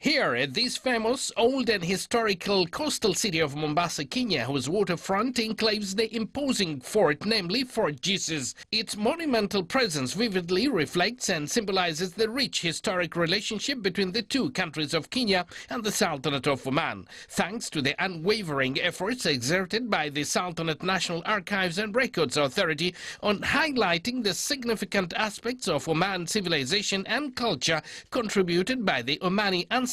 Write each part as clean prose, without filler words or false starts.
Here, this famous, old and historical coastal city of Mombasa, Kenya, whose waterfront enclaves the imposing fort, namely Fort Jesus. Its monumental presence vividly reflects and symbolizes the rich historic relationship between the two countries of Kenya and the Sultanate of Oman, thanks to the unwavering efforts exerted by the Sultanate National Archives and Records Authority on highlighting the significant aspects of Oman civilization and culture contributed by the Omani ancestors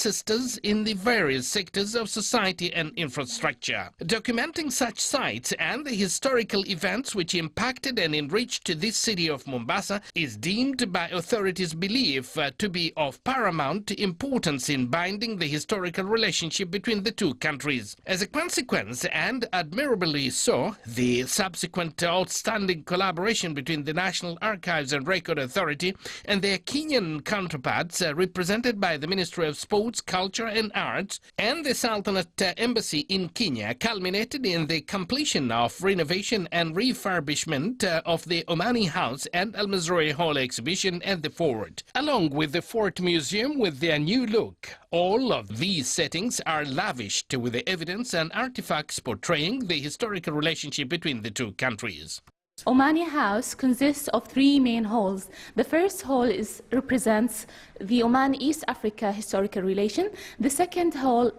in the various sectors of society and infrastructure. Documenting such sites and the historical events which impacted and enriched this city of Mombasa is deemed by authorities' belief to be of paramount importance in binding the historical relationship between the two countries. As a consequence, and admirably so, the subsequent outstanding collaboration between the National Archives and Record Authority and their Kenyan counterparts, represented by the Ministry of Sports, Culture and Arts and the Sultanate Embassy in Kenya, culminated in the completion of renovation and refurbishment of the Oman House&Mazrui Hall exhibition at the fort, along with the Fort Museum with their new look. All of these settings are lavished with the evidence and artifacts portraying the historical relationship between the two countries. Oman House consists of three main halls. The first hall represents the Oman-East Africa historical relation. The second hall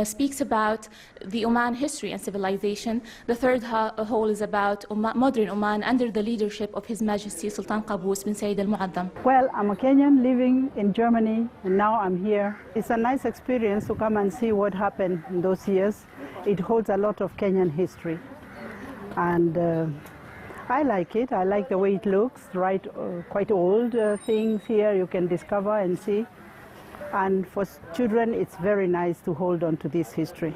speaks about the Oman history and civilization. The third hall is about modern Oman under the leadership of His Majesty Sultan Qaboos bin Said Al Muazzam. Well, I'm a Kenyan living in Germany, and now I'm here. It's a nice experience to come and see what happened in those years. It holds a lot of Kenyan history, and I like it. I like the way it looks, right? Quite old things here you can discover and see. And for children, it's very nice to hold on to this history.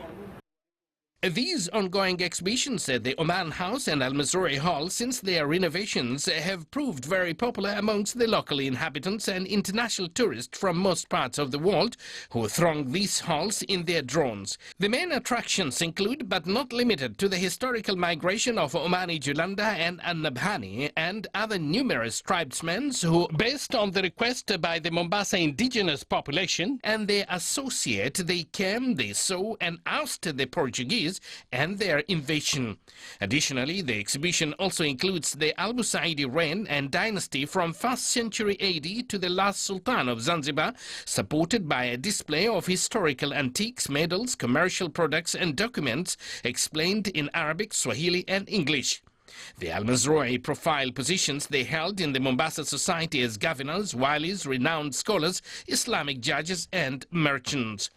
These ongoing exhibitions at the Oman House&Mazrui Hall, since their renovations, have proved very popular amongst the local inhabitants and international tourists from most parts of the world who throng these halls in their drones. The main attractions include, but not limited to, the historical migration of Omani Julanda and An-Nabhani and other numerous tribesmen who, based on the request by the Mombasa indigenous population and their associate, they came, they saw and ousted the Portuguese and their invasion. Additionally, the exhibition also includes the Al Busaidi reign and dynasty from 1st century AD to the last Sultan of Zanzibar, supported by a display of historical antiques, medals, commercial products and documents explained in Arabic, Swahili and English. The Al-Mazrui profile positions they held in the Mombasa society as governors, walis, renowned scholars, Islamic judges and merchants.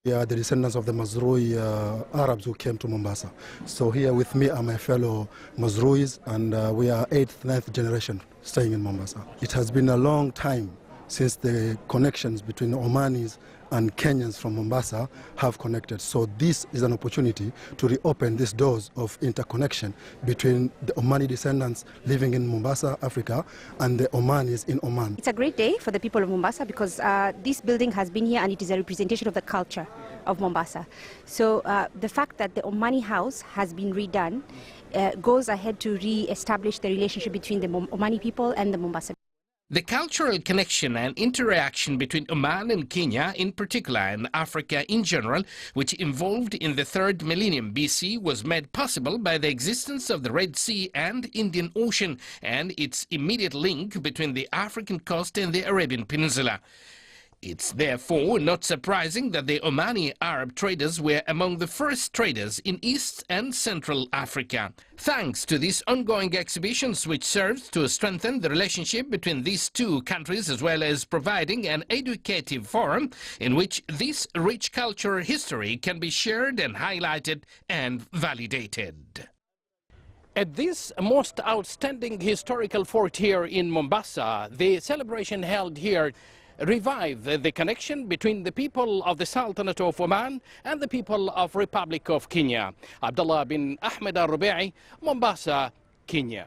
Yeah, the descendants of the Mazrui Arabs who came to Mombasa. So here with me are my fellow Mazruis, and we are 8th, 9th generation staying in Mombasa. It has been a long time since the connections between Omanis and Kenyans from Mombasa have connected. So this is an opportunity to reopen these doors of interconnection between the Omani descendants living in Mombasa, Africa, and the Omanis in Oman. It's a great day for the people of Mombasa because this building has been here and it is a representation of the culture of Mombasa. So the fact that the Omani House has been redone goes ahead to re-establish the relationship between the Omani people and the Mombasa. The cultural connection and interaction between Oman and Kenya in particular and Africa in general, which evolved in the 3rd millennium BC, was made possible by the existence of the Red Sea and Indian Ocean and its immediate link between the African coast and the Arabian Peninsula. It's therefore not surprising that the Omani Arab traders were among the first traders in East and Central Africa. Thanks to these ongoing exhibitions, which serves to strengthen the relationship between these two countries, as well as providing an educative forum in which this rich cultural history can be shared and highlighted and validated. At this most outstanding historical fort here in Mombasa, the celebration held here revive the connection between the people of the Sultanate of Oman and the people of Republic of Kenya. Abdullah bin Ahmed Al-Rubai, Mombasa, Kenya.